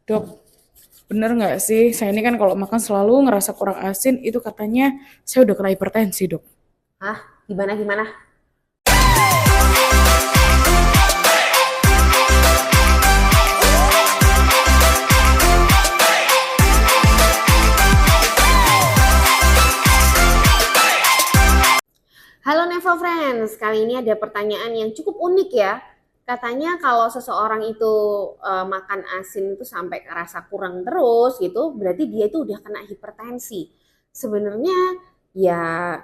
Dok, bener nggak sih? Saya ini kan kalau makan selalu ngerasa kurang asin, itu katanya saya udah kena hipertensi, dok. Hah? Gimana gimana? Halo Nevo Friends, kali ini ada pertanyaan yang cukup unik ya. Katanya kalau seseorang itu makan asin itu sampai rasa kurang terus gitu, berarti dia itu udah kena hipertensi. Sebenarnya ya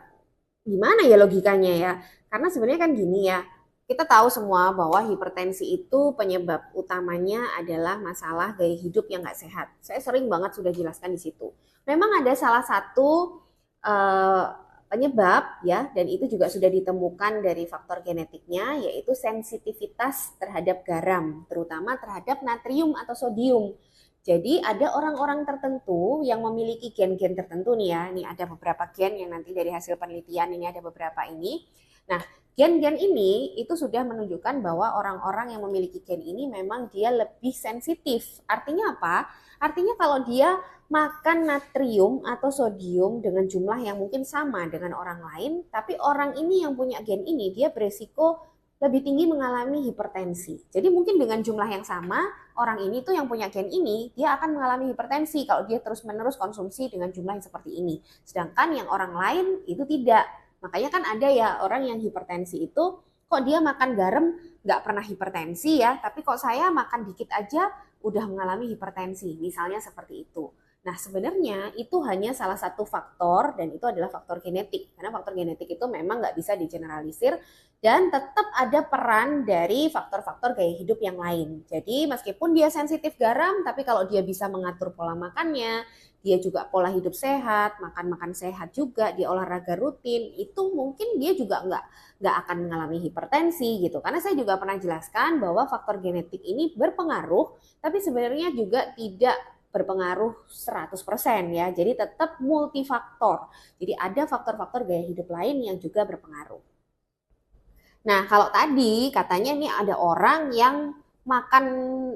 gimana ya logikanya ya? Karena sebenarnya kan gini ya, kita tahu semua bahwa hipertensi itu penyebab utamanya adalah masalah gaya hidup yang nggak sehat. Saya sering banget sudah jelaskan di situ. Memang ada salah satu eh, penyebab ya, dan itu juga sudah ditemukan dari faktor genetiknya, yaitu sensitivitas terhadap garam, terutama terhadap natrium atau sodium. Jadi ada orang-orang tertentu yang memiliki gen-gen tertentu nih ya. Ini ada beberapa gen yang nanti dari hasil penelitian ini ada beberapa ini. Nah, gen-gen ini itu sudah menunjukkan bahwa orang-orang yang memiliki gen ini memang dia lebih sensitif. Artinya apa? Artinya kalau dia makan natrium atau sodium dengan jumlah yang mungkin sama dengan orang lain, tapi orang ini yang punya gen ini dia beresiko lebih tinggi mengalami hipertensi. Jadi mungkin dengan jumlah yang sama, orang ini tuh yang punya gen ini, dia akan mengalami hipertensi kalau dia terus-menerus konsumsi dengan jumlah yang seperti ini. Sedangkan yang orang lain itu tidak. Makanya kan ada ya orang yang hipertensi itu, kok dia makan garam nggak pernah hipertensi ya, tapi kok saya makan dikit aja udah mengalami hipertensi, misalnya seperti itu. Nah, sebenarnya itu hanya salah satu faktor dan itu adalah faktor genetik. Karena faktor genetik itu memang nggak bisa digeneralisir dan tetap ada peran dari faktor-faktor gaya hidup yang lain. Jadi meskipun dia sensitif garam, tapi kalau dia bisa mengatur pola makannya, dia juga pola hidup sehat, makan-makan sehat juga, dia olahraga rutin, itu mungkin dia juga nggak akan mengalami hipertensi gitu. Karena saya juga pernah jelaskan bahwa faktor genetik ini berpengaruh, tapi sebenarnya juga tidak berpengaruh 100% ya. Jadi tetap multifaktor. Jadi ada faktor-faktor gaya hidup lain yang juga berpengaruh. Nah, kalau tadi katanya ini ada orang yang makan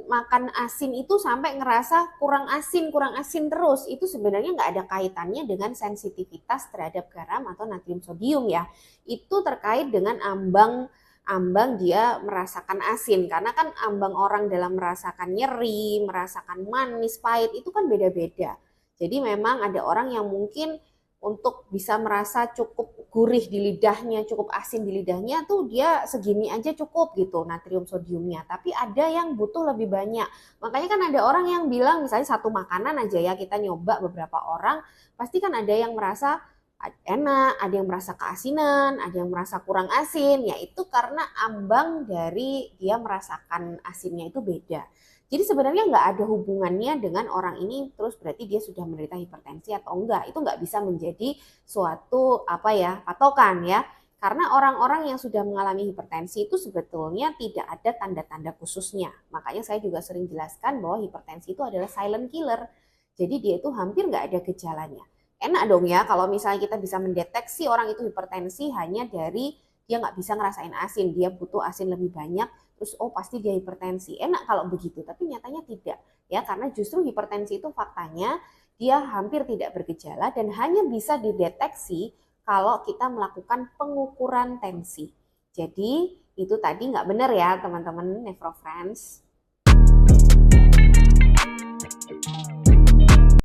makan asin itu sampai ngerasa kurang asin terus. Itu sebenarnya nggak ada kaitannya dengan sensitivitas terhadap garam atau natrium sodium ya. Itu terkait dengan ambang ambang dia merasakan asin karena kan ambang orang dalam merasakan nyeri, merasakan manis, pahit itu kan beda-beda. Jadi memang ada orang yang mungkin untuk bisa merasa cukup gurih di lidahnya, cukup asin di lidahnya tuh dia segini aja cukup gitu natrium sodiumnya. Tapi ada yang butuh lebih banyak. Makanya kan ada orang yang bilang misalnya satu makanan aja ya kita nyoba beberapa orang, pasti kan ada yang merasa enak, ada yang merasa keasinan, ada yang merasa kurang asin, yaitu karena ambang dari dia merasakan asinnya itu beda. Jadi sebenarnya nggak ada hubungannya dengan orang ini terus berarti dia sudah menderita hipertensi atau enggak. Itu nggak bisa menjadi suatu apa ya patokan ya. Karena orang-orang yang sudah mengalami hipertensi itu sebetulnya tidak ada tanda-tanda khususnya. Makanya saya juga sering jelaskan bahwa hipertensi itu adalah silent killer. Jadi dia itu hampir nggak ada gejalanya. Enak dong ya kalau misalnya kita bisa mendeteksi orang itu hipertensi hanya dari dia nggak bisa ngerasain asin, dia butuh asin lebih banyak, terus oh pasti dia hipertensi. Enak kalau begitu, tapi nyatanya tidak ya karena justru hipertensi itu faktanya dia hampir tidak bergejala dan hanya bisa dideteksi kalau kita melakukan pengukuran tensi. Jadi itu tadi nggak benar ya teman-teman Nefro Friends.